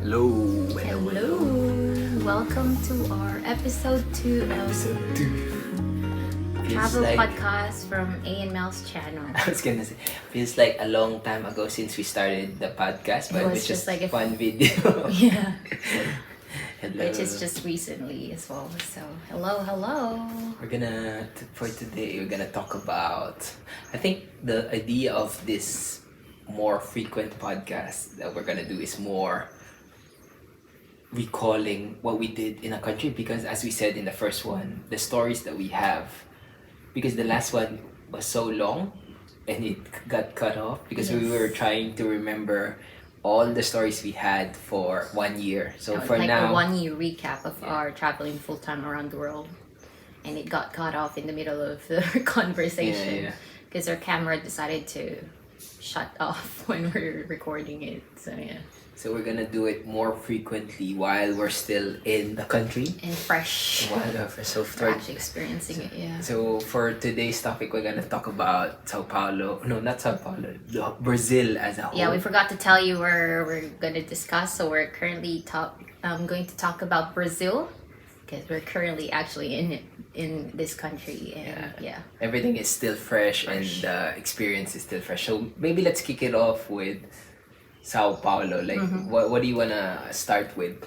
Hello. Hello. Welcome to our episode 2 of travel podcast from Aey and Mel's channel. I was gonna say, feels like a long time ago since we started the podcast, but was it's just like a fun video. Yeah. Hello. Which is just recently as well. So hello. For today, we're gonna talk about, I think the idea of this more frequent podcast that we're gonna do is more recalling what we did in a country, because as we said in the first one, the stories that we have, because the last one was so long and it got cut off because we were trying to remember all the stories we had for 1 year. So for like now, a 1 year recap of our traveling full time around the world, and it got cut off in the middle of the conversation because our camera decided to shut off when we're recording it. So we're gonna do it more frequently while we're still in the country and fresh. So we're actually experiencing it. So for today's topic, we're gonna talk about Sao Paulo. No, not Sao Paulo. Brazil as a whole. Yeah, we forgot to tell you where we're gonna discuss. So we're currently going to talk about Brazil, because we're currently actually in this country, and everything is still fresh. And the experience is still fresh. So maybe let's kick it off with Sao Paulo. Like, what do you wanna start with?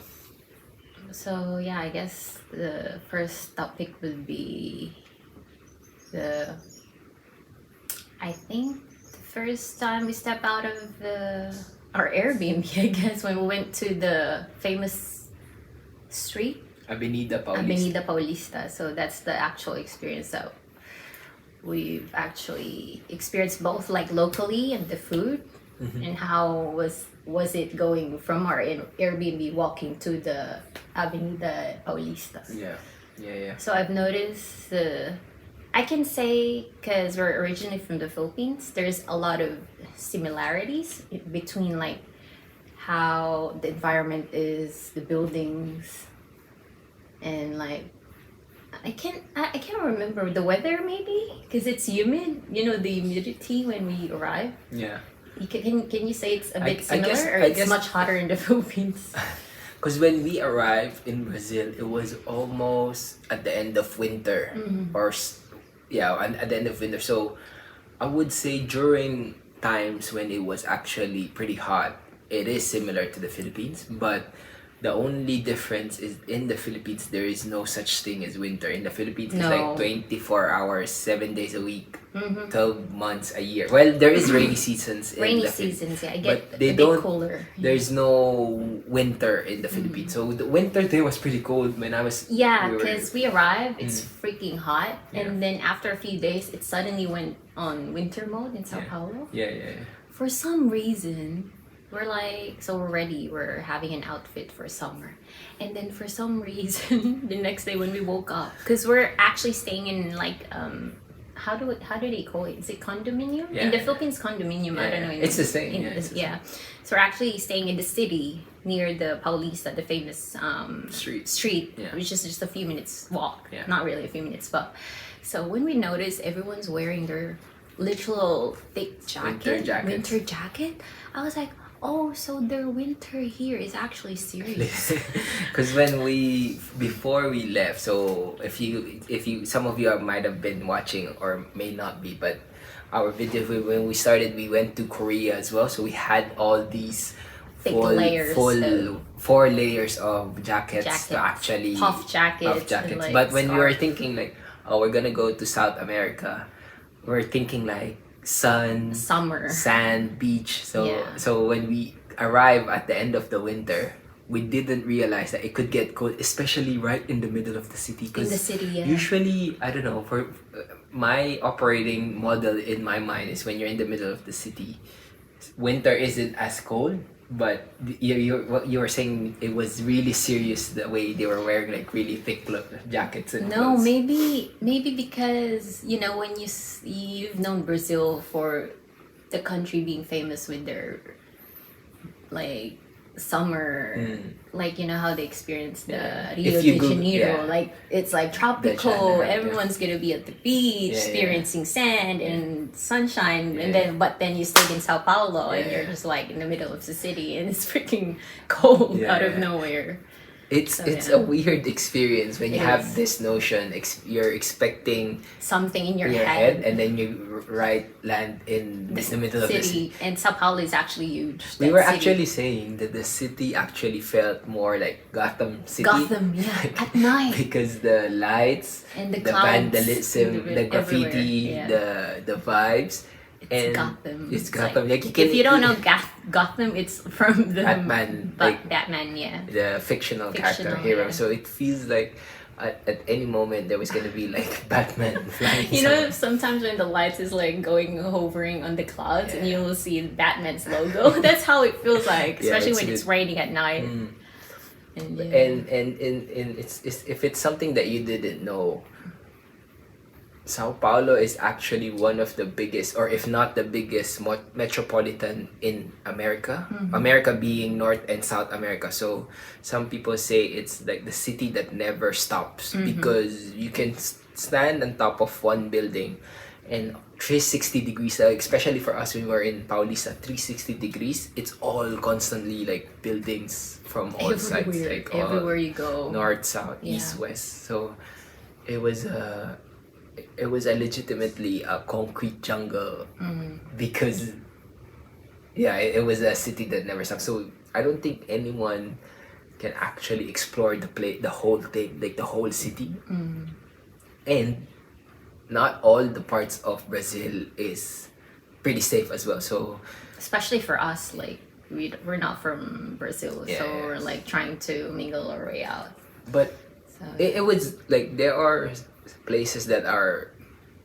So I guess the first topic would be I think the first time we step out of our Airbnb, I guess, when we went to the famous street, Avenida Paulista. So that's the actual experience that we've actually experienced, both like locally and the food, and how was it going from our Airbnb walking to the Avenida Paulista. So I've noticed I can say, because we're originally from the Philippines, there's a lot of similarities between like how the environment is, the buildings, and like I can't remember the weather, maybe because it's humid. The humidity when we arrive. Can you say it's a bit similar, or it's much hotter in the Philippines? Because when we arrived in Brazil, it was almost at the end of winter, at the end of winter. So I would say during times when it was actually pretty hot, it is similar to the Philippines, but the only difference is in the Philippines there is no such thing as winter. In the Philippines, it's like 24 hours, 7 days a week, 12 months a year. Well, there is rainy seasons. It get but they a don't. bit cooler. There's no winter in the Philippines, so the winter there was pretty cold when I was. Because we arrived, it's freaking hot, and then after a few days, it suddenly went on winter mode in Sao Paulo. For some reason, we're ready. We're having an outfit for summer, and then for some reason, the next day when we woke up, because we're actually staying in like how do they call it? Is it condominium? In the Philippines, condominium. I don't know. It's the same. So we're actually staying in the city near the Paulista, the famous street, which is just a few minutes walk. Not really a few minutes, but so when we noticed everyone's wearing their literal thick winter jacket, I was like, oh, so their winter here is actually serious. Because before we left, so if you some of you might have been watching or may not be, but our video when we started, we went to Korea as well. So we had all these four layers of jackets. To actually puff jackets. Like, but when we were thinking like, oh, we're gonna go to South America, we're thinking like summer, sand, beach. So when we arrive at the end of the winter, we didn't realize that it could get cold, especially right in the middle of the city. Usually, I don't know, for my operating model in my mind is when you're in the middle of the city, winter isn't as cold. But what you were saying, it was really serious the way they were wearing like really thick jackets and clothes. maybe because when you've known Brazil for the country being famous with their like summer, like you know how they experience the Rio If you de Google- Janeiro, yeah. like it's like The tropical. January, Everyone's gonna be at the beach, Yeah, yeah. experiencing sand and sunshine, and Yeah. then you stayed in Sao Paulo, and Yeah. you're just like in the middle of the city, and it's freaking cold Yeah, out of yeah. nowhere. It's So, it's yeah. a weird experience when you It have is. this notion. You're expecting Something in your, your head, and then you land in the middle of the city. And Sao Paulo is actually huge. We that were city. actually saying that the city actually felt more like Gotham City. Gotham, yeah, at night. Because the lights, And the the clouds, vandalism, the graffiti, everywhere, yeah. the vibes. It's Gotham. It's It's Gotham. like, Like, you if you don't know Gotham, it's from the Batman, like- Batman, yeah. the fictional character Fictional, hero. yeah. So it feels like at any moment there was gonna be like Batman flying. You know, somewhere. sometimes when the lights is like going hovering on the clouds, and Yeah. you'll see Batman's logo. That's how it feels like, Yeah, especially it's when it's good. raining at night. And, yeah. And it's if it's something that you didn't know, Sao Paulo is actually one of the biggest, or if not the biggest, metropolitan in America. America being North and South America. So some people say it's like the city that never stops, because you can stand on top of one building and 360 degrees, especially for us when we were in Paulista, 360 degrees, it's all constantly like buildings from all sides, Everywhere, like all everywhere you go. north, south, Yeah. east, west. So it was a legitimately a concrete jungle, because it was a city that never stopped. So I don't think anyone can actually explore the whole thing, like the whole city. And not all the parts of Brazil is pretty safe as well. So Especially for us, like we're not from Brazil, Yeah, so yeah. we're like trying to mingle our way out. but So it was like there are places that are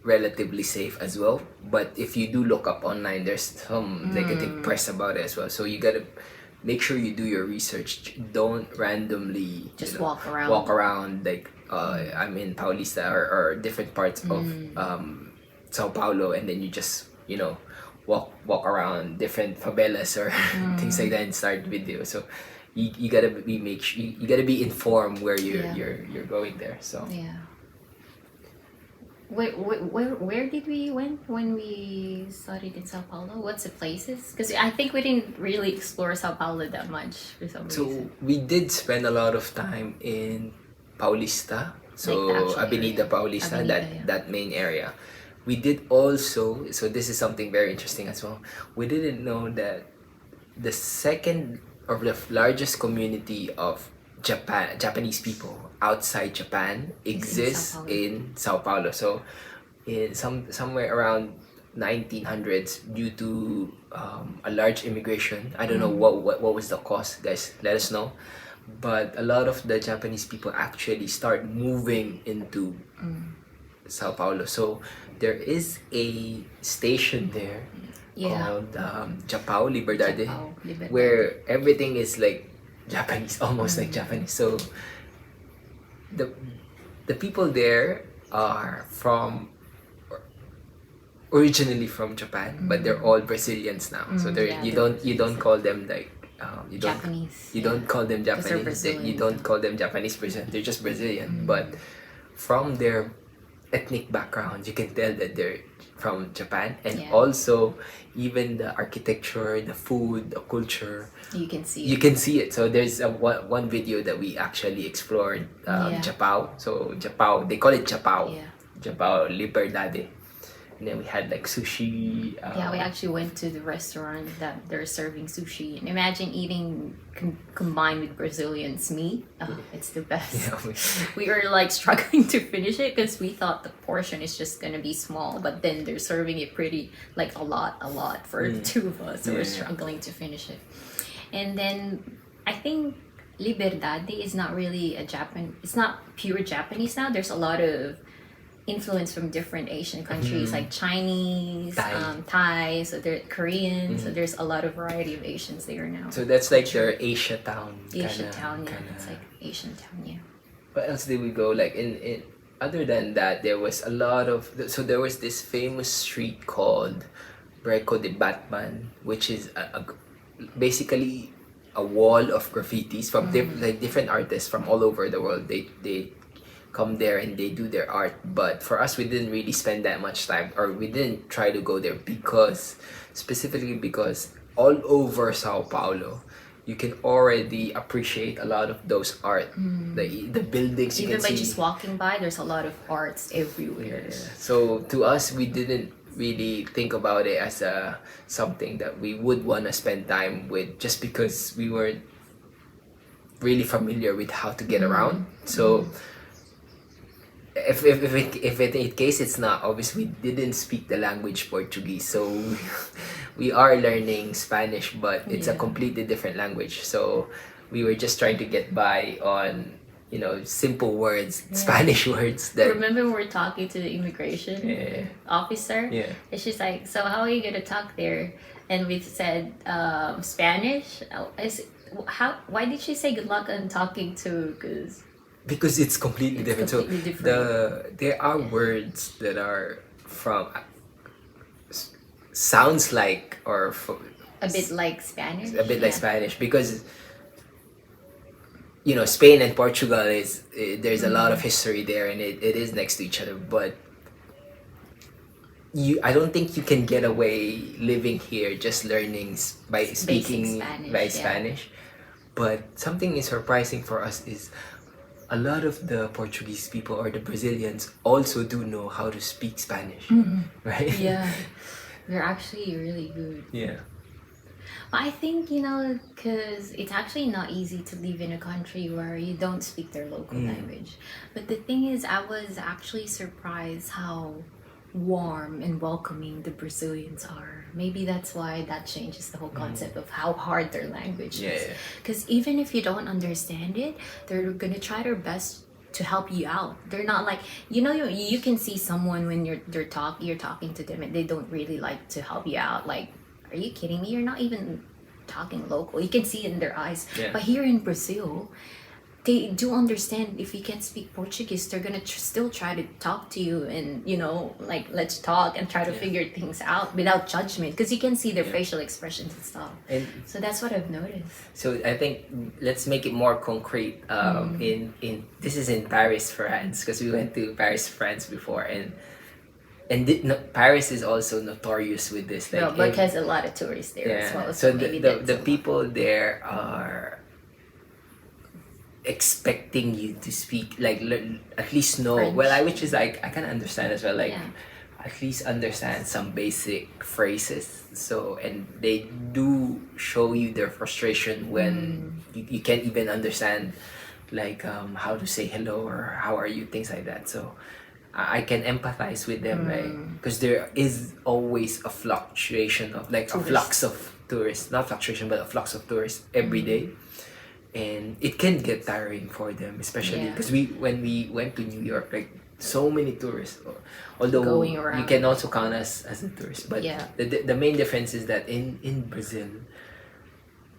relatively safe as well, but if you do look up online, there's some negative press about it as well. So you gotta make sure you do your research. Don't randomly Just walk around. walk around like I'm in Paulista or different parts of Sao Paulo, and then you just walk around different favelas or things like that and start video. So you gotta you gotta be informed where Yeah. you're going there. So yeah. Where did we went when we studied in Sao Paulo? What's the places? Because I think we didn't really explore Sao Paulo that much for some So reason. we did spend a lot of time in Paulista, so Like the actual Avenida area. Paulista, Avenida, that yeah. that main area. We did also, so this is something very interesting as well. We didn't know that the second or the largest community of Japanese people outside Japan exists Sao Paulo. in Sao Paulo. So in somewhere around 1900s, due to a large immigration. I don't know what was the cause, guys. Let us know. But a lot of the Japanese people actually start moving into Sao Paulo. So there is a station there Yeah. called Japao Liberdade, Japao Liberdade. where everything is like Japanese, almost like Japanese. So the people there are originally from Japan, but they're all Brazilians now. So yeah, you they're don't call them like you don't Japanese. you don't call them 'Cause they're Japanese. You Brazilian, don't call them Japanese Brazilian. They're just Brazilian. But from their ethnic background, you can tell that they're from Japan, and Yeah. also even the architecture, the food, the culture. You can see. You can see it. So there's one video that we actually explored, Yeah. Japao. So Japao, they call it Japao. Yeah. Japao Liberdade. And then we had like sushi. Yeah, we actually went to the restaurant that they're serving sushi, and imagine eating combined with Brazilians meat. Oh, it's the best. Yeah, We were like struggling to finish it because we thought the portion is just gonna be small, but then they're serving it pretty like a lot for the two of us. So we're Yeah. struggling to finish it. And then I think Liberdade is not really it's not pure Japanese now. There's a lot of influence from different Asian countries like Chinese, Thai, so they're Korean, so there's a lot of variety of Asians there now. So that's like their Asia town. Asia town, yeah. It's like Asian town, yeah. What else did we go? Like in other than that, there was a lot of there was this famous street called Breco de Batman, which is basically a wall of graffitis from like different artists from all over the world. They come there and they do their art. But for us, we didn't really spend that much time, or we didn't try to go there because specifically because all over Sao Paulo, you can already appreciate a lot of those art. The buildings you Even can by see. just walking by, there's a lot of arts everywhere. So to us, we didn't really think about it as a something that we would want to spend time with, just because we weren't really familiar with how to get around. So if in case it's not obvious, we didn't speak the language Portuguese, so we are learning Spanish, but it's a completely different language. So we were just trying to get by on simple words, Spanish words that. Remember, we were talking to the immigration officer, and she's like, "So how are you gonna talk there?" And we said Spanish. Why did she say good luck on talking to? Because it's completely different. There are words that are from sounds like a bit like Spanish. A bit like Spanish, because Spain and Portugal there's a lot of history there, and it is next to each other. But I don't think you can get away living here just learning by speaking Spanish. But something is surprising for us is a lot of the Portuguese people or the Brazilians also do know how to speak Spanish, right? Yeah, they're actually really good. Yeah. But I think, because it's actually not easy to live in a country where you don't speak their local language. But the thing is, I was actually surprised how warm and welcoming the Brazilians are. Maybe that's why that changes the whole concept of how hard their language is. Because even if you don't understand it, they're gonna try their best to help you out. They're not like, you can see someone when you're talking to them and they don't really like to help you out. Like, are you kidding me? You're not even talking local. You can see it in their eyes. But here in Brazil, they do understand if you can't speak Portuguese, they're gonna still try to talk to you and like, let's talk and try to figure things out without judgment, because you can see their facial expressions and stuff. And so that's what I've noticed. So I think let's make it more concrete. In this is in Paris, France, because we went to Paris, France before, and Paris is also notorious with this. Like, because a lot of tourists there as well. So the people there are expecting you to speak, like, at least know French. Well, which is like I can understand as well, like at least understand some basic phrases. So, and they do show you their frustration when you can't even understand, like, how to say hello or how are you, things like that. So I can empathize with them, like, because there is always a fluctuation of, like, a flux of tourists, not fluctuation but a flux of tourists every day. And it can get tiring for them, especially because when we went to New York, like, so many tourists. Although you can also count us as a tourist, but the main difference is that in Brazil,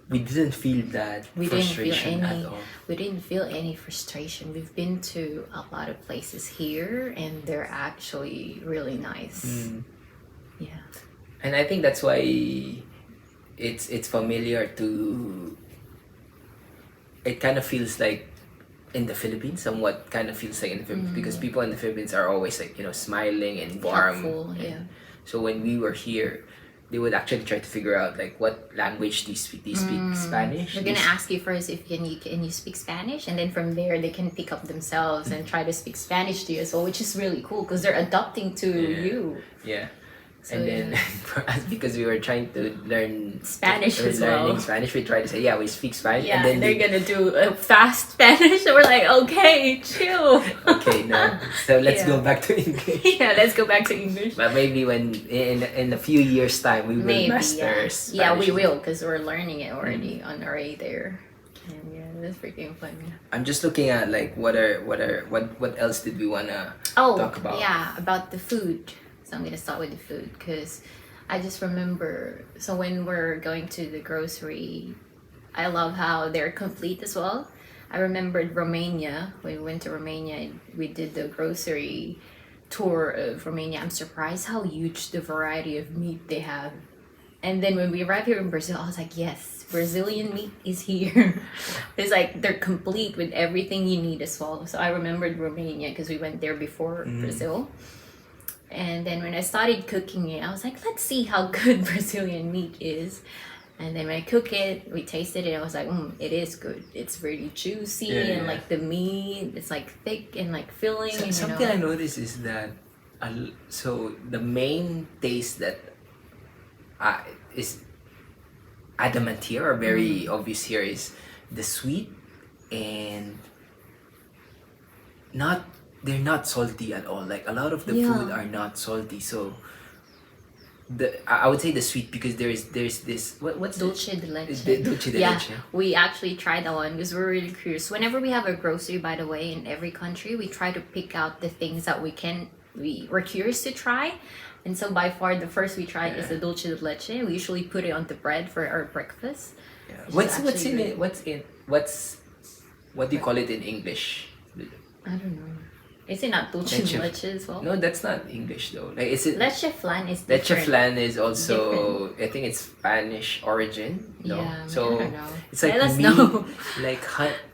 we didn't feel that frustration at all. We didn't feel any frustration. We've been to a lot of places here, and they're actually really nice. Yeah, and I think that's why it's familiar to. It kind of feels like in the Philippines, somewhat kind of feels like in the Philippines, because people in the Philippines are always, like, smiling and warm. Helpful, So when we were here, they would actually try to figure out, like, what language do you speak? Do you speak Spanish? They're gonna ask you first if can you speak Spanish, and then from there they can pick up themselves and try to speak Spanish to you as well, which is really cool because they're adapting to you. Yeah. So, and then for us, because we were trying to learn Spanish as well. Learning Spanish, we tried to say, we speak Spanish. Yeah, and then they're gonna do a fast Spanish, and we're like, okay, chill. Okay, no. So let's go back to English. Yeah, let's go back to English. But maybe when in a few years' time, we will master Spanish. Yeah, we will, because we're learning it already on our way there. And that's freaking fun. I'm just looking at, like, what else did we wanna talk about? Yeah, about the food. So I'm gonna start with the food, because I just remember, so when we're going to the grocery, I love how they're complete as well. I remembered Romania. When we went to Romania, we did the grocery tour of Romania. I'm surprised how huge the variety of meat they have. And then when we arrived here in Brazil, I was like, yes, Brazilian meat is here. It's like they're complete with everything you need as well. So I remembered Romania because we went there before Brazil. And then when I started cooking it, I was like, let's see how good Brazilian meat is. And then when I cook it, we tasted it. I was like, it is good. It's really juicy and like the meat, it's like thick and like filling. So, and, something I noticed is that, so the main taste that is adamant here or very obvious here is the sweet and they're not salty at all. Like a lot of the food are not salty. So I would say the sweet because there's this what's dulce de leche. Dulce de leche. We actually tried that one because we're really curious. Whenever we have a grocery, by the way, in every country, we try to pick out the things that we're curious to try. And so by far the first we tried is the dulce de leche. We usually put it on the bread for our breakfast. Yeah. What's in it? What do you call it in English? I don't know. Is it not dulce de leche as well? No, that's not English though. Like, is it? Leche flan is different. Leche flan is also I think it's Spanish origin. No, yeah, so I don't know. it's like Let us meat, know. like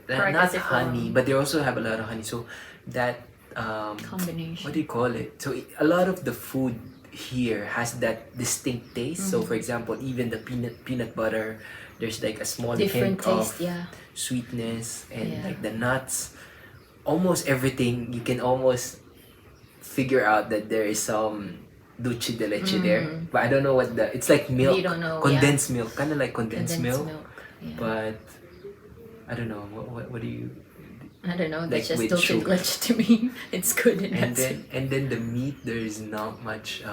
not honey, but they also have a lot of honey. So that combination. What do you call it? So a lot of the food here has that distinct taste. So for example, even the peanut butter, there's like a small different hint taste, of sweetness and like the nuts. Almost everything you can almost figure out that there is some dulce de leche there, but I don't know what it's like milk. You don't know, condensed milk, kind of like condensed milk. Yeah. But I don't know what do you? I don't know. Like That's just dulce de leche to me. It's good and then the meat, there is not much.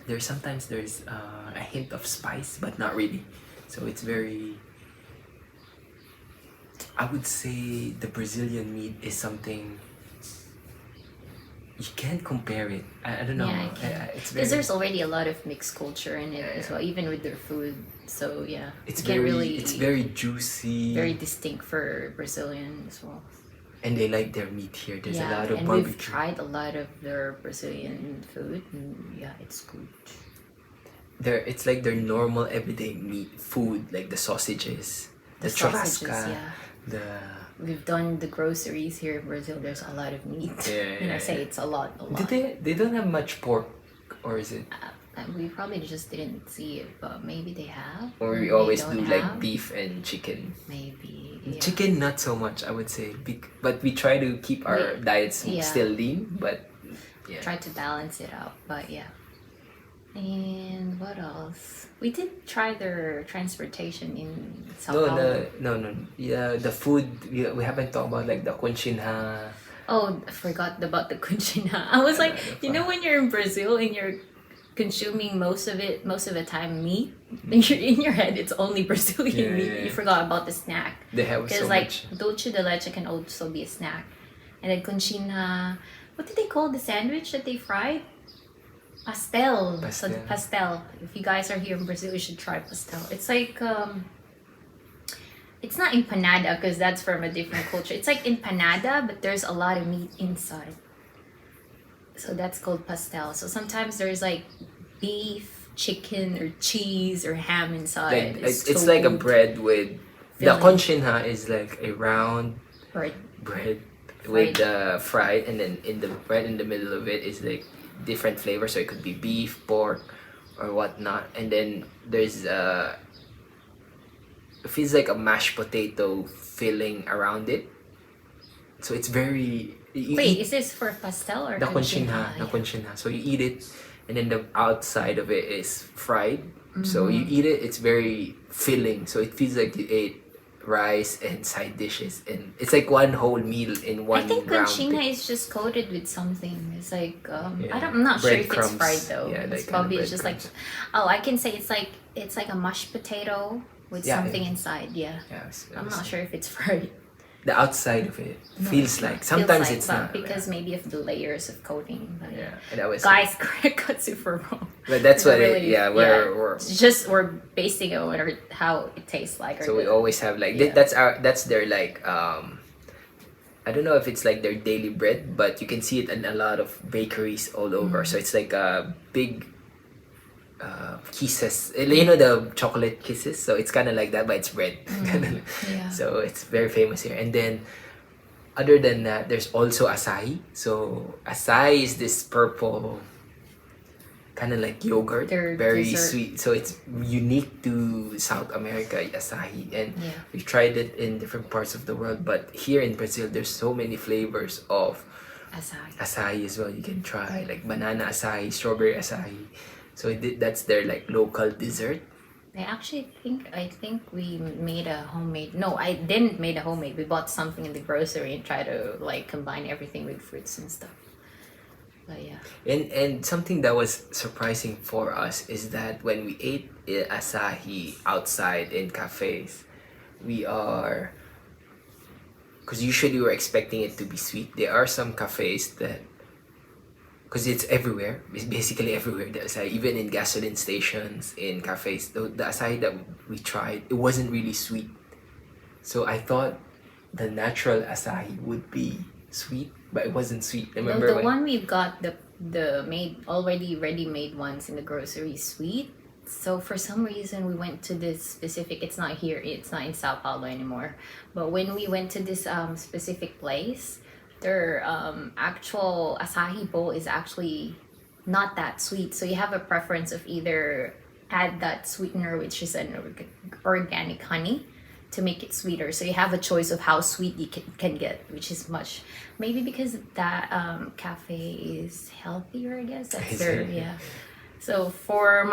There's a hint of spice, but not really. So it's very. I would say the Brazilian meat is something you can't compare it. I don't know. It's because there's already a lot of mixed culture in it as well, even with their food. So it's very juicy, very distinct for Brazilian as well. And they like their meat here. There's a lot of and barbecue. We've tried a lot of their Brazilian food, and it's good. It's like their normal everyday meat food, like the sausages, the churrasca. We've done the groceries here in Brazil. There's a lot of meat. I say it's a lot. They don't have much pork, or is it? We probably just didn't see it, but maybe they have. Or we always do like beef and chicken. Maybe. Chicken, not so much, I would say. But we try to keep our diets still lean, but try to balance it out. But And what else? We did try their transportation in Sao Paulo. No. Yeah, the food, we haven't talked about like the conchinha. Oh, I forgot about the conchinha. I was like, when you're in Brazil and you're consuming most of the time meat, in your head it's only Brazilian meat. You forgot about the snack. They have so much. Because dulce de leche can also be a snack. And then conchinha, what did they call the sandwich that they fried? Pastel. So the pastel. If you guys are here in Brazil, you should try pastel. It's like it's not empanada because that's from a different culture. It's like empanada, but there's a lot of meat inside. So that's called pastel. So sometimes there's like beef, chicken, or cheese or ham inside. It's like a bread with filling. The conchinha is like a round bread with fried, and then right in the middle of it is like different flavors, so it could be beef, pork, or whatnot, and then there's it feels like a mashed potato filling around it, so it's very is this for pastel or the conchinha? The conchinha, so you eat it and then the outside of it is fried, so you eat it, it's very filling, so it feels like you ate rice and side dishes, and it's like one whole meal in one. I think conchinha is just coated with something. It's like I'm not sure if it's fried though. It's probably just like I can say it's like a mashed potato with something inside. I'm not sure if it's fried. The outside of it feels like sometimes it's not because maybe of the layers of coating. But and that was guys, got super wrong. But that's what we're just we're basing it on how it tastes like. So we always have like that's their like I don't know if it's like their daily bread, but you can see it in a lot of bakeries all over. So it's like a big kisses. You know the chocolate kisses? So it's kind of like that, but it's bread. Yeah. So it's very famous here. And then other than that, there's also acai. So acai is this purple kind of like yogurt, Their very dessert. sweet. So it's unique to South America, acai, and Yeah. we've tried it in different parts of the world. But here in Brazil, there's so many flavors of acai as well. You can try like banana acai, strawberry acai. So that's their like local dessert. I think we made a homemade. No, I didn't made a homemade. We bought something in the grocery and try to like combine everything with fruits and stuff. But yeah. And something that was surprising for us is that when we ate asahi outside in cafes, we are, because usually we're expecting it to be sweet. There are some cafes that, because it's everywhere, it's basically everywhere, the acai, even in gasoline stations, in cafes, the acai that we tried, it wasn't really sweet. So I thought the natural acai would be sweet, but it wasn't sweet. No, Remember the when- one we've got, the made already ready made ones in the grocery is sweet. So for some reason we went to this specific. It's not here. It's not in Sao Paulo anymore. But when we went to this specific place, their actual acai bowl is actually not that sweet. So you have a preference of either add that sweetener, which is an organic honey, to make it sweeter. So you have a choice of how sweet you can get, which is much, maybe because that cafe is healthier, I guess. That's their, yeah. So for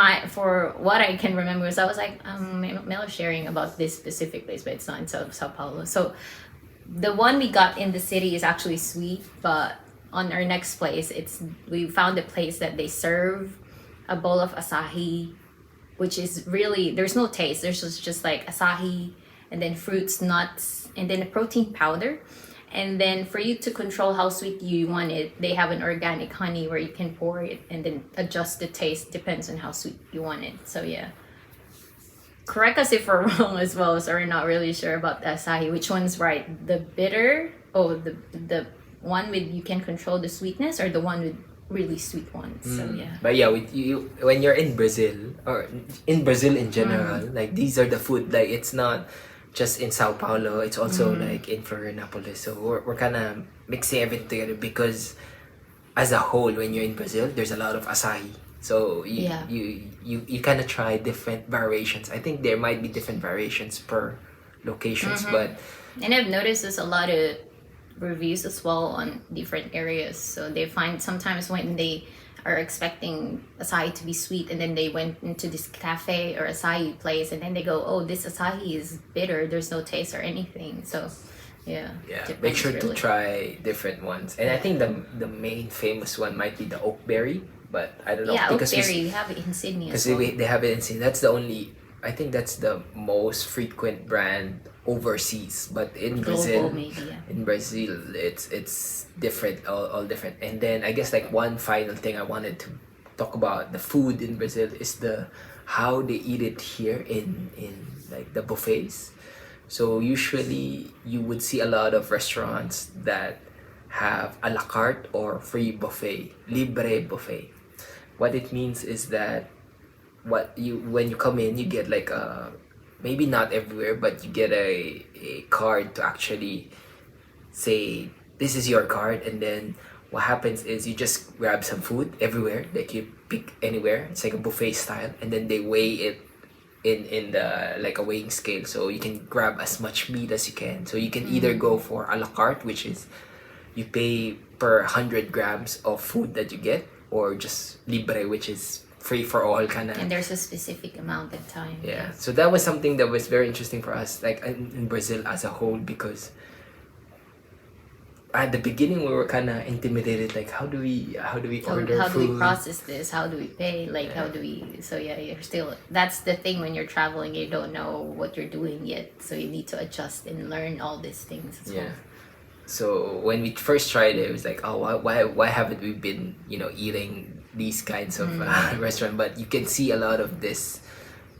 what I can remember is I was like, Mel was sharing about this specific place, but it's not in Sao Paulo. So the one we got in the city is actually sweet, but on our next place, we found a place that they serve a bowl of asahi, which is really, there's no taste. There's just like asahi, and then fruits, nuts, and then a protein powder. And then for you to control how sweet you want it, they have an organic honey where you can pour it and then adjust the taste. Depends on how sweet you want it. So yeah. Correct us if we're wrong as well, so we're not really sure about the acai. Which one's right? The bitter, the one with you can control the sweetness, or the one with really sweet ones. So yeah. But yeah, with you, when you're in Brazil, or in Brazil in general, like these are the food, like it's not just in Sao Paulo, it's also like in Florianopolis. So we're kind of mixing everything together because as a whole, when you're in Brazil, there's a lot of acai. So you kind of try different variations. I think there might be different variations per locations, but And I've noticed there's a lot of reviews as well on different areas. So they find sometimes when they are expecting acai to be sweet, and then they went into this cafe or acai place, and then they go, oh, this acai is bitter, there's no taste or anything. So yeah, make sure to really. try different ones. And I think the main famous one might be the oak berry, but I don't know, Yeah, because oakberry, we have it in Sydney because as well. they have it in Sydney. That's the only, I think that's the most frequent brand overseas, but in Brazil, Maybe, yeah. in Brazil, it's different, all different. And then I guess like one final thing I wanted to talk about the food in Brazil is the how they eat it here in like the buffets. So usually you would see a lot of restaurants that have a la carte or free buffet, libre buffet. What it means is that when you come in, you get like a, maybe not everywhere, but you get a card to actually say this is your card, and then what happens is you just grab some food everywhere, like you pick anywhere. It's like a buffet style, and then they weigh it in the like a weighing scale, so you can grab as much meat as you can. So you can either go for a la carte, which is you pay per 100 grams of food that you get, or just libre, which is free for all kind of. And there's a specific amount of time. Yeah, so that was something that was very interesting for us, like in Brazil as a whole, because at the beginning we were kind of intimidated, like how do we order How food? do we process this? How do we pay? Like how do we? So yeah, you're still. That's the thing when you're traveling, you don't know what you're doing yet, so you need to adjust and learn all these things as well. So when we first tried it, it was like, oh, why haven't we been eating these kinds of restaurant? But you can see a lot of this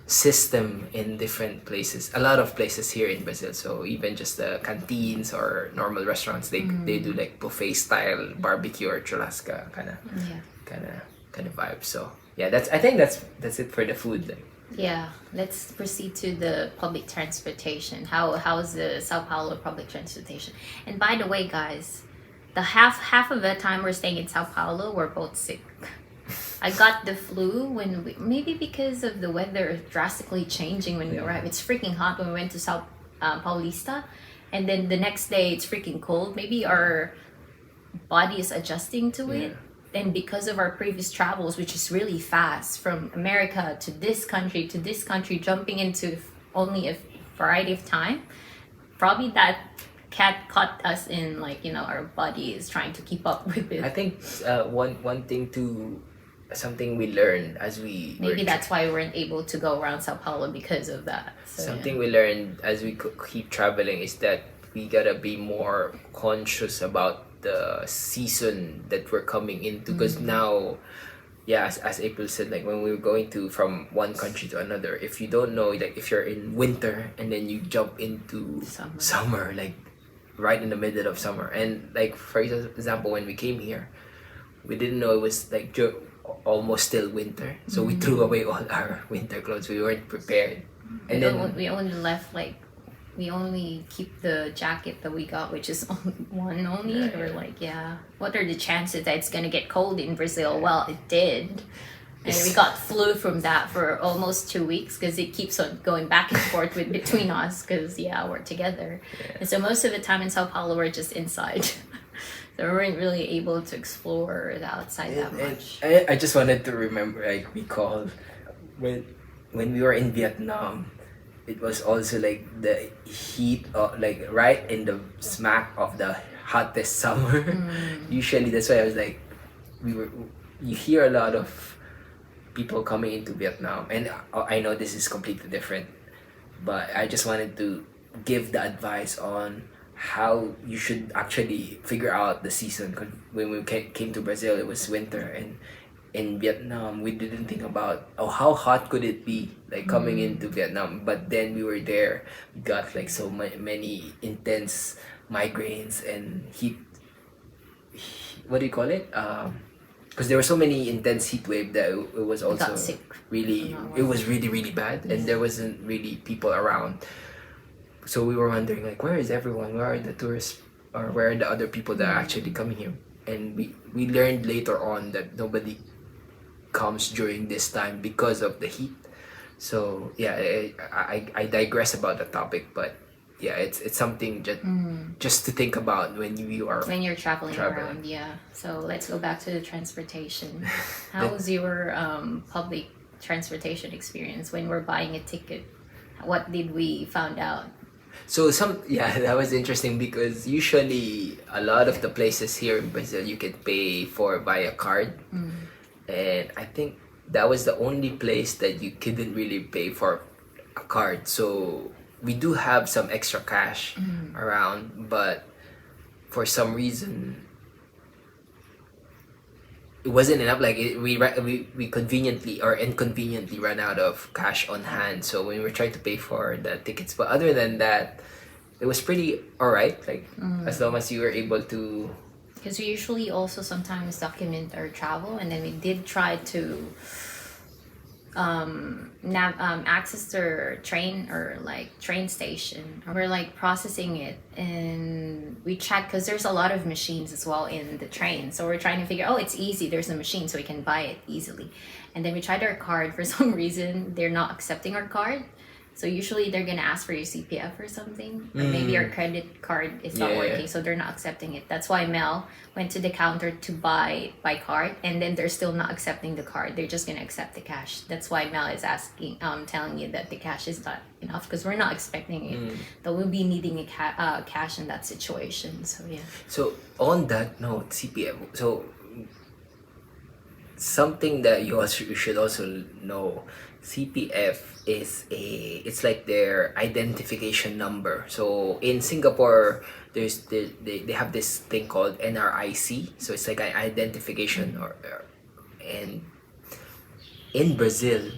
system in different places, a lot of places here in Brazil. So even just the canteens or normal restaurants, they do like buffet style barbecue or churrasco kind of vibe. So yeah, I think that's it for the food. Like, Yeah, let's proceed to the public transportation. How's the Sao Paulo public transportation? And by the way, guys, the half of the time we're staying in Sao Paulo, we're both sick. I got the flu maybe because of the weather drastically changing when we arrived. It's freaking hot when we went to Sao Paulista, and then the next day it's freaking cold. Maybe our body is adjusting to it. And because of our previous travels, which is really fast, from America to this country, jumping into only a variety of time, probably that cat caught us in, like, our body is trying to keep up with it. I think one thing to something we learned as we maybe that's why we weren't able to go around Sao Paulo because of that. So, something we learned as we keep traveling is that we gotta be more conscious about the season that we're coming into, because now, yeah, as April said, like when we were going to from one country to another, if you don't know, like if you're in winter and then you jump into summer, like right in the middle of summer, and like for example, when we came here, we didn't know it was like almost still winter, so we threw away all our winter clothes. We weren't prepared, and then we only left we only keep the jacket that we got, which is one only. Or like, what are the chances that it's gonna get cold in Brazil? Well, it did, and we got flu from that for almost 2 weeks because it keeps on going back and forth between us, because we're together. And so most of the time in Sao Paulo we're just inside. So we weren't really able to explore the outside that much. I just wanted to recall when we were in Vietnam. It was also like the heat, like right in the smack of the hottest summer. Usually that's why I was like, you hear a lot of people coming into Vietnam, and I know this is completely different, but I just wanted to give the advice on how you should actually figure out the season. Cause when we came to Brazil, it was winter, and in Vietnam we didn't think about how hot could it be, like coming into Vietnam. But then we were there, we got like so many intense migraines and heat, what do you call it, because there were so many intense heat wave that it was also really, it was really really bad, and there wasn't really people around. So we were wondering, like, where is everyone, where are the tourists, or where are the other people that are actually coming here? And we learned later on that nobody comes during this time because of the heat. So I digress about the topic, but it's something just to think about when you're traveling around. So let's go back to the transportation. How was your public transportation experience when we're buying a ticket? What did we found out? So that was interesting, because usually a lot of the places here in Brazil you can pay for via card. And I think that was the only place that you couldn't really pay for a card. So we do have some extra cash around, but for some reason it wasn't enough. Like we conveniently or inconveniently ran out of cash on hand. So when we were trying to pay for the tickets, but other than that, it was pretty alright. Like as long as you were able to. Because we usually also sometimes document our travel, and then we did try to access their train or like train station. We're like processing it, and we check because there's a lot of machines as well in the train. So we're trying to figure, it's easy. There's a machine, so we can buy it easily. And then we tried our card. For some reason, they're not accepting our card. So usually they're gonna ask for your CPF or something, or maybe your credit card is not working, so they're not accepting it. That's why Mel went to the counter to buy by card, and then they're still not accepting the card. They're just gonna accept the cash. That's why Mel is asking, telling you that the cash is not enough, because we're not expecting it. That we'll be needing a cash in that situation. So So on that note, CPF. So something that you should also know. CPF it's like their identification number. So in Singapore, they have this thing called NRIC. So it's like an identification, and in Brazil,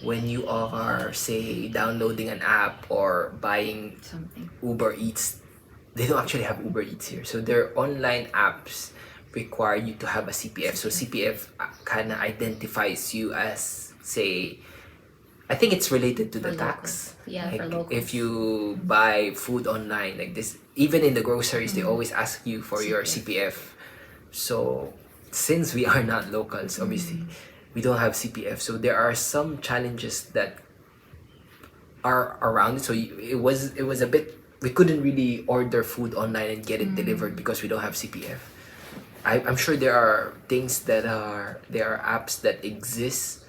when you are say downloading an app or buying something, Uber Eats, they don't actually have Uber Eats here. So their online apps require you to have a CPF. So CPF kind of identifies you as, say, I think it's related to the tax. Yeah, like for locals. If you buy food online like this, even in the groceries, they always ask you for your CPF. So since we are not locals, obviously, we don't have CPF. So there are some challenges that are around it. So it was a bit, we couldn't really order food online and get it delivered because we don't have CPF. I'm sure there are things there are apps that exist,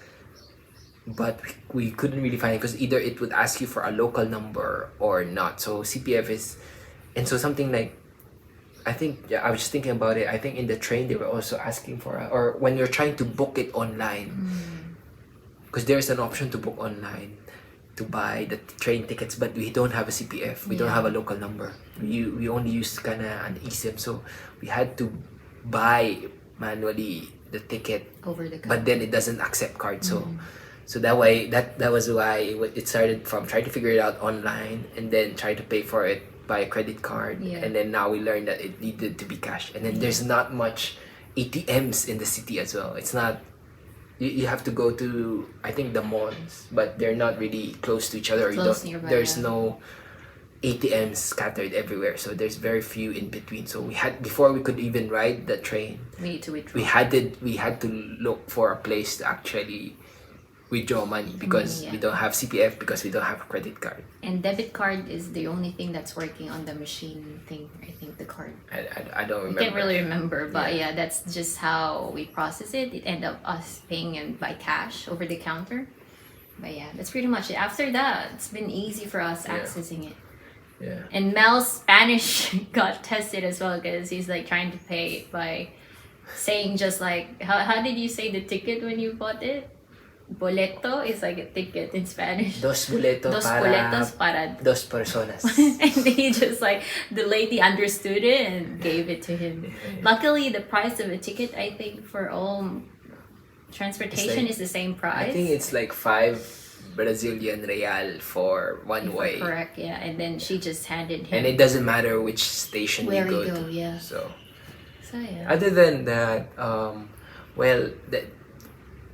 but we couldn't really find it because either it would ask you for a local number or not. So CPF is, and so something like, I think, yeah, I was just thinking about it. I think in the train they were also asking for or when you're trying to book it online, because there's an option to book online to buy the train tickets, but we don't have a CPF. We don't have a local number. We only use kind of an eSIM, so we had to buy manually the ticket over the card. But then it doesn't accept cards. So that way that was why it started from trying to figure it out online and then try to pay for it by a credit card, and then now we learned that it needed to be cash. And then there's not much ATMs in the city as well. It's not, you have to go to, I think, the malls, but they're not really close to each other. Nearby, there's no ATMs scattered everywhere, so there's very few in between. So we had, before we could even ride the train, we need to withdraw. We had to look for a place to actually withdraw money because we don't have CPF, because we don't have a credit card. And debit card is the only thing that's working on the machine thing. I think the card. I don't remember. I can't really remember, but yeah, that's just how we process it. It ended up us paying it by cash over the counter. But yeah, that's pretty much it. After that, it's been easy for us accessing it. Yeah. And Mel's Spanish got tested as well because he's like trying to pay by saying just like, how did you say the ticket when you bought it? Boleto is like a ticket in Spanish. Dos boletos para dos personas. And he just like, the lady understood it and gave it to him. Luckily, the price of a ticket, I think, for all transportation is the same price. I think it's like 5 Brazilian real for one way. Correct, yeah. And then she just handed him. And it doesn't matter which station where you go to. Yeah. So yeah. Other than that,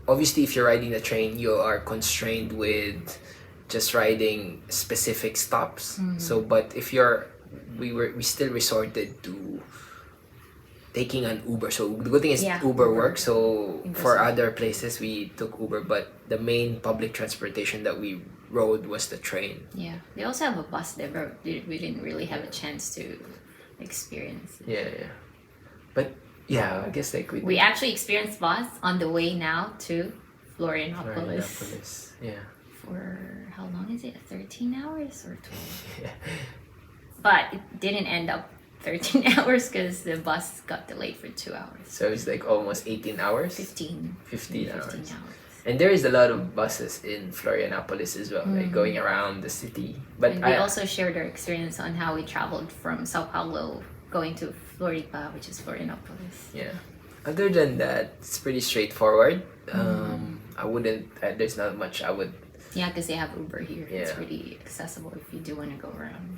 obviously, if you're riding the train, you are constrained with just riding specific stops. So, but if we still resorted to taking an Uber. So the good thing is Uber works. So for other places, we took Uber, but the main public transportation that we rode was the train. Yeah, they also have a bus there, but we didn't really have a chance to experience it. Yeah. But yeah, I guess like we actually experienced bus on the way now to Florianopolis. Yeah. For how long is it? 13 hours or 12? Yeah. But it didn't end up 13 hours because the bus got delayed for 2 hours. So it's like almost 18 hours? 15 hours. And there is a lot of buses in Florianopolis as well, like going around the city. But and we also shared our experience on how we traveled from Sao Paulo going to Floripa, which is Florianopolis. Yeah. Other than that, it's pretty straightforward. I wouldn't, there's not much I would... Yeah, because they have Uber here. Yeah. It's pretty accessible if you do want to go around.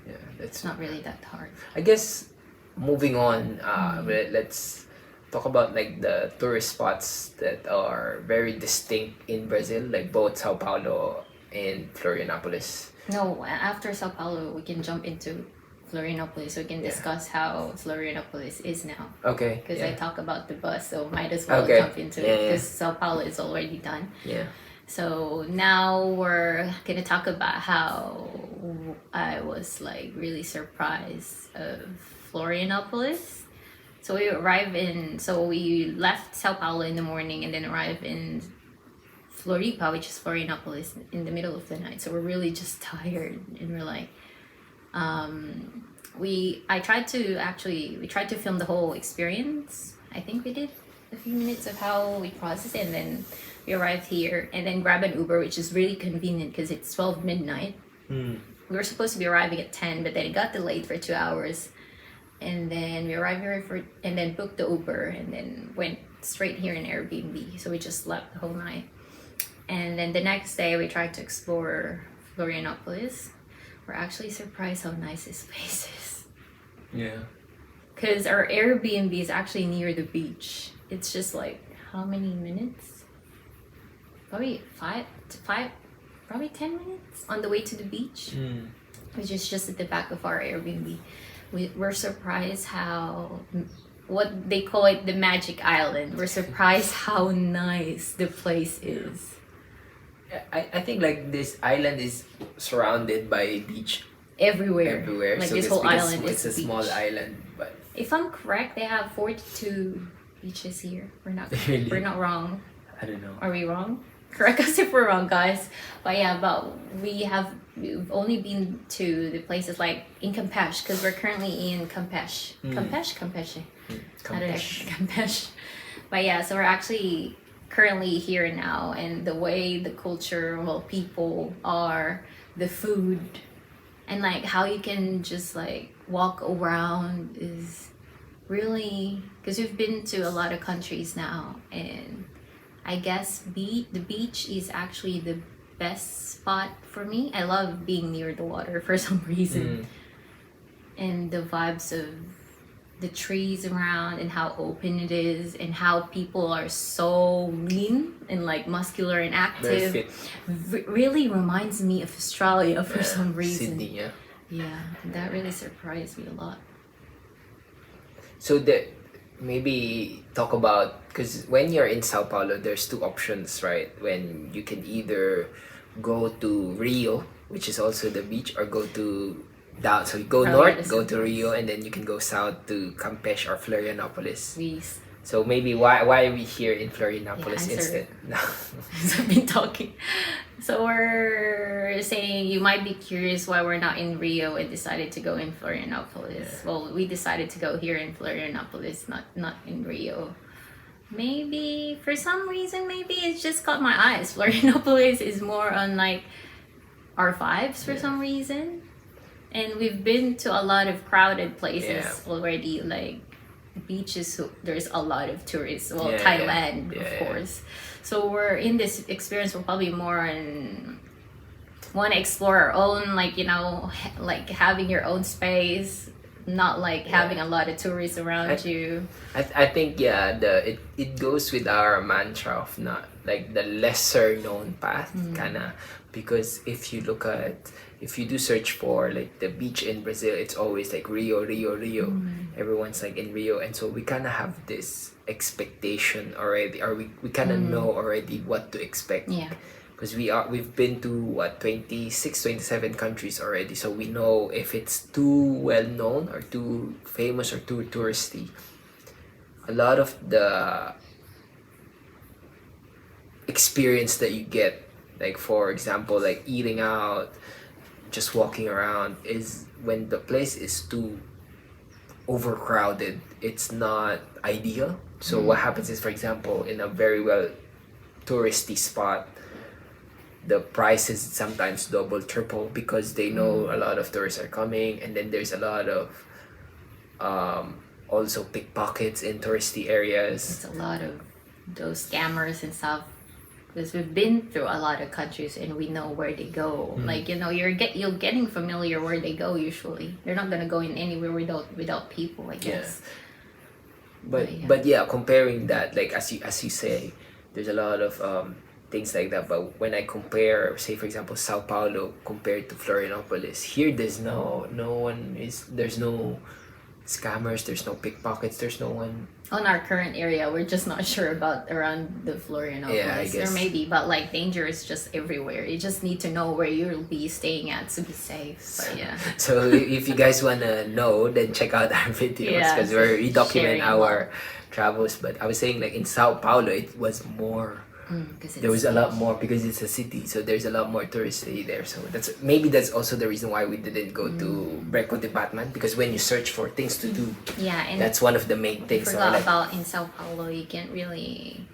Yeah, it's not really that hard. I guess moving on, let's talk about like the tourist spots that are very distinct in Brazil, like both Sao Paulo and Florianopolis. No, after Sao Paulo, we can jump into Florianopolis, so we can discuss how Florianopolis is now. Okay. Because I talk about the bus, so might as well jump into it because Sao Paulo is already done. Yeah. So now we're gonna talk about how I was like really surprised of Florianopolis. So we left Sao Paulo in the morning and then arrived in Floripa, which is Florianopolis, in the middle of the night. So we're really just tired, and we're like, we tried to film the whole experience. I think we did a few minutes of how we processed it, and then we arrived here and then grab an Uber, which is really convenient because it's 12 midnight. We were supposed to be arriving at 10, but then it got delayed for 2 hours. And then we arrived here and then booked the Uber and then went straight here in Airbnb. So we just slept the whole night. And then the next day we tried to explore Florianopolis. We're actually surprised how nice this place is. Yeah. because our Airbnb is actually near the beach. It's just like how many minutes? Probably probably 10 minutes on the way to the beach, which is just at the back of our Airbnb. We're surprised how, what they call it, the magic island. We're surprised how nice the place is. I think like this island is surrounded by beach everywhere. Like so this whole island is it's a small island, but if I'm correct, they have 42 beaches here. We're not Really? we're not wrong. I don't know. Are we wrong? Correct us if we're wrong, guys. But yeah, we've only been to the places like in Campeche, because we're currently in Campeche. Campeche. I don't know. Campeche. But yeah, so we're actually currently here now, and the way the culture, well, people are, the food, and like how you can just like walk around is really, because we've been to a lot of countries now, and I guess the beach is actually the best spot for me. I love being near the water for some reason. And the vibes of the trees around and how open it is and how people are so lean and like muscular and active. Really reminds me of Australia for some reason. Sydney, yeah. Yeah, that really surprised me a lot. So maybe talk about, because when you're in Sao Paulo, there's two options, right? When you can either go to Rio, which is also the beach, or go to down. So you go north, go to Rio, and then you can go south to Campeche or Florianopolis. Please. So maybe why are we here in Florianopolis instead? I've been talking. So we're saying you might be curious why we're not in Rio and decided to go in Florianopolis. Yeah. Well, we decided to go here in Florianopolis, not in Rio. Maybe for some reason, maybe it's just caught my eyes. Florianopolis is more on like our vibes for some reason. And we've been to a lot of crowded places already, like beaches. There's a lot of tourists. Well, Thailand, of course. So we're in this experience. We're probably more on want to explore our own, like, you know, like having your own space, not like having a lot of tourists around you. I think it goes with our mantra of not like the lesser known path, kinda, because if you do search for like the beach in Brazil, it's always like Rio. Everyone's like in Rio, and so we kind of have this expectation already, or we kind of know already what to expect. Yeah. Because we've been to 26, 27 countries already, so we know if it's too well known or too famous or too touristy. A lot of the experience that you get, like for example, like eating out, just walking around, is when the place is too overcrowded. It's not ideal. So what happens is, for example, in a very well touristy spot, the price is sometimes double, triple, because they know a lot of tourists are coming, and then there's a lot of also pickpockets in touristy areas. It's a lot of those scammers and stuff, because we've been through a lot of countries and we know where they go. Like, you know, you're getting familiar where they go. Usually they're not gonna go in anywhere without people, I guess. But yeah, comparing that, like as you say, there's a lot of things like that. But when I compare, say for example, Sao Paulo compared to Florianopolis, here there's no scammers, there's no pickpockets, there's no one on our current area. We're just not sure about around the Florianopolis. Yeah, I guess. Or maybe, but like danger is just everywhere. You just need to know where you'll be staying at to be safe. But yeah. So if you guys wanna know, then check out our videos, because we document our travels. But I was saying, like in Sao Paulo, it was more. There was a lot more, because it's a city, so there's a lot more tourists there. So that's also the reason why we didn't go to Breco de Batman, because when you search for things to do, and that's one of the main things. I forgot about in Sao Paulo, you can't really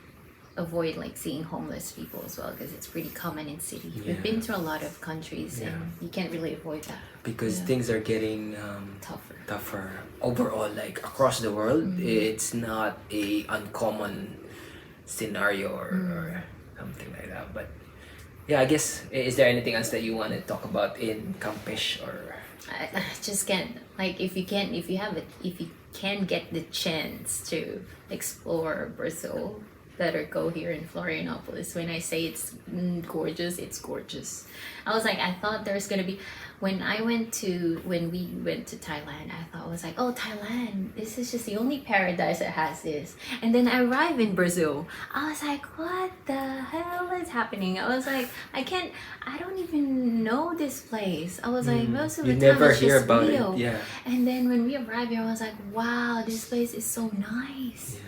avoid like seeing homeless people as well, because it's pretty common in city. We've been to a lot of countries and you can't really avoid that, because things are getting tougher overall, like across the world. It's not a uncommon scenario or something like that. But yeah, I guess, is there anything else that you want to talk about in Campeche or I just can't, like, if you can get the chance to explore Brazil, better go here in Florianopolis. When I say it's gorgeous, it's gorgeous. I thought there's gonna be, when we went to Thailand, I was like, oh, Thailand, this is just the only paradise that has this. And then I arrived in Brazil. I was like, what the hell is happening? I was like, I don't even know this place. I was like, most of the You time never it's hear just about video. it. Yeah. And then when we arrived here, I was like, wow, this place is so nice. Yeah.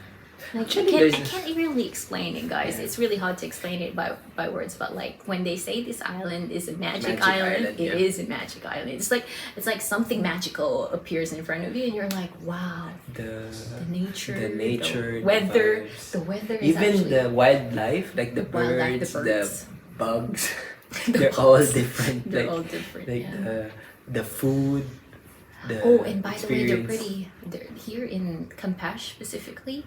Like, Actually, I can't really explain it, guys. Yeah. It's really hard to explain it by words. But like when they say this island is a magic Magic island, island, it yeah. is a magic island. It's like something magical appears in front of you, and you're like, wow. The nature, the weather, vibes. the weather is Even actually, the wildlife, like the wildlife, birds, the bugs, The they're bugs. all different. They're like, all different. like Yeah. the food. The Oh, and by the way, they're experience. pretty. They're here in Campeche specifically.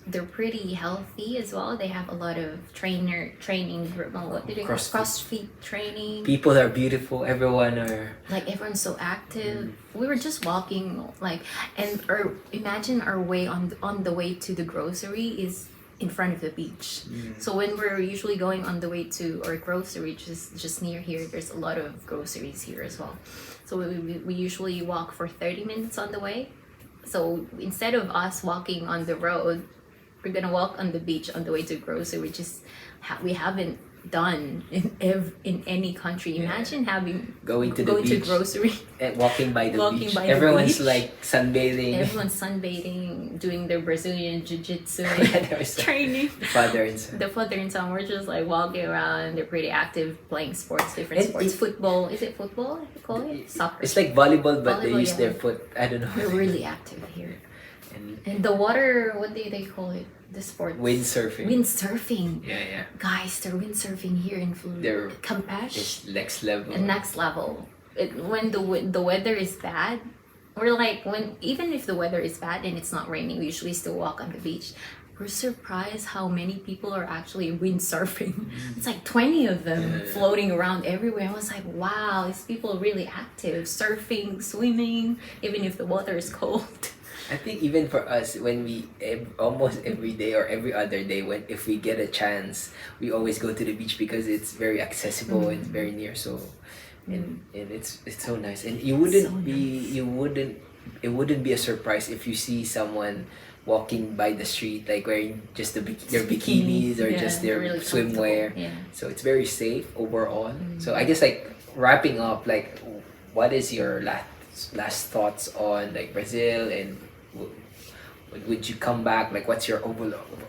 They're pretty healthy as well. They have a lot of training. What do they call CrossFit training? People are beautiful. Everyone are. Like everyone's so active. We were just walking, like, or imagine our way on the way to the grocery is in front of the beach. So when we're usually going on the way to our grocery, just near here, there's a lot of groceries here as well. So we usually walk for 30 minutes on the way. So instead of us walking on the road, we're gonna walk on the beach on the way to grocery, which is we haven't done in any country. Imagine having Going to the beach. grocery, And walking by the Walking beach. by the Everyone's beach. like sunbathing. everyone's sunbathing, doing their Brazilian jiu-jitsu There's training. father and son. The father and son were just like walking around. They're pretty active, playing sports, different And sports. Football, is it football? You call it soccer. It's like volleyball, but they Volleyball, use yeah. their foot. I don't know. They're really active here. And And the water, what do they call it? The sport. windsurfing. Windsurfing. Yeah. Guys, they're windsurfing here in They're Campeche. It's next level. The next level. When the weather is bad, we're like, even if the weather is bad and it's not raining, we usually still walk on the beach. We're surprised how many people are actually windsurfing. It's like 20 of them Yeah. floating around everywhere. I was like, wow, these people are really active, surfing, swimming, even if the water is cold. I think even for us, when we almost every day or every other day, if we get a chance, we always go to the beach because it's very accessible and very near. So, and it's so nice. And it wouldn't be a surprise if you see someone walking by the street like wearing just their bikinis or Yeah, just their really swimwear. comfortable. Yeah. So it's very safe overall. So I guess like wrapping up, like what is your last thoughts on like Brazil, and would you come back? Like what's your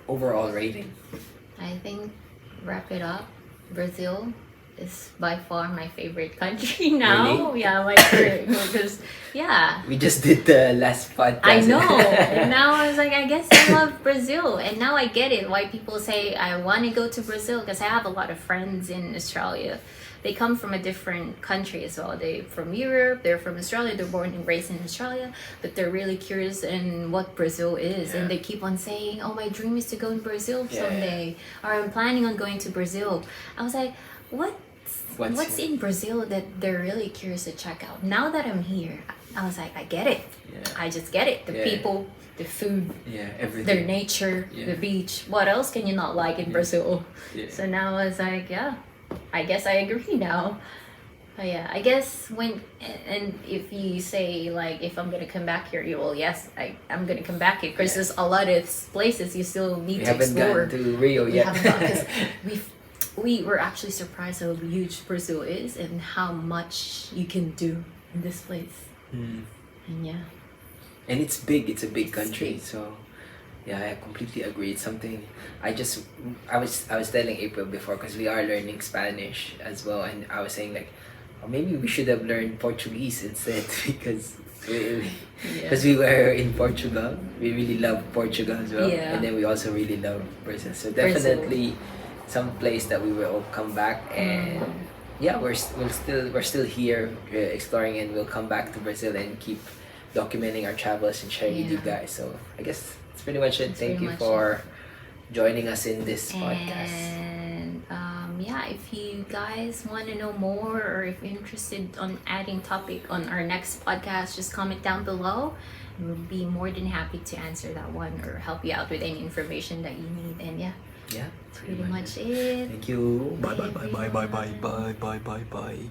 overall rating? I think, wrap it up, Brazil is by far my favorite country now. Really? Yeah, my favorite, because We just did the last podcast. I know. And now I was like, I guess I love Brazil. And now I get it why people say I want to go to Brazil, because I have a lot of friends in Australia. They come from a different country as well. They're from Europe, they're from Australia, they're born and raised in Australia, but they're really curious in what Brazil is. Yeah. And they keep on saying, oh, my dream is to go in Brazil Yeah. someday. Or I'm planning on going to Brazil. I was like, what's in Brazil that they're really curious to check out? Now that I'm here, I was like, I get it. Yeah. I just get it. The Yeah. people, the food, Yeah, everything. their nature, Yeah. the beach. What else can you not like in Brazil? Yeah. So now I was like, yeah, I guess I agree now. But yeah, I guess if you say like, if I'm gonna come back here, yes, I'm gonna come back here, because there's a lot of places you still need We to haven't explore. gone to Rio We yet. haven't gone, 'cause we were actually surprised how huge Brazil is and how much you can do in this place. Mm. And yeah. And it's big. It's a big It's country. big. So, yeah, I completely agree. It's something I was telling April before, because we are learning Spanish as well, and I was saying like, oh, maybe we should have learned Portuguese instead because we were in Portugal. We really love Portugal as well, Yeah. and then we also really love Brazil. So Brazil. definitely some place that we will come back, and yeah, we're still here exploring, and we'll come back to Brazil and keep documenting our travels and sharing with you Yeah. guys. So I guess that's pretty much it. That's Thank pretty you much for joining us in this podcast. And yeah, if you guys want to know more, or if you're interested on adding topic on our next podcast, just comment down below. We'll be more than happy to answer that one or help you out with any information that you need. And yeah, Yeah, that's pretty much it. Thank you. Bye bye bye bye bye bye bye bye bye bye.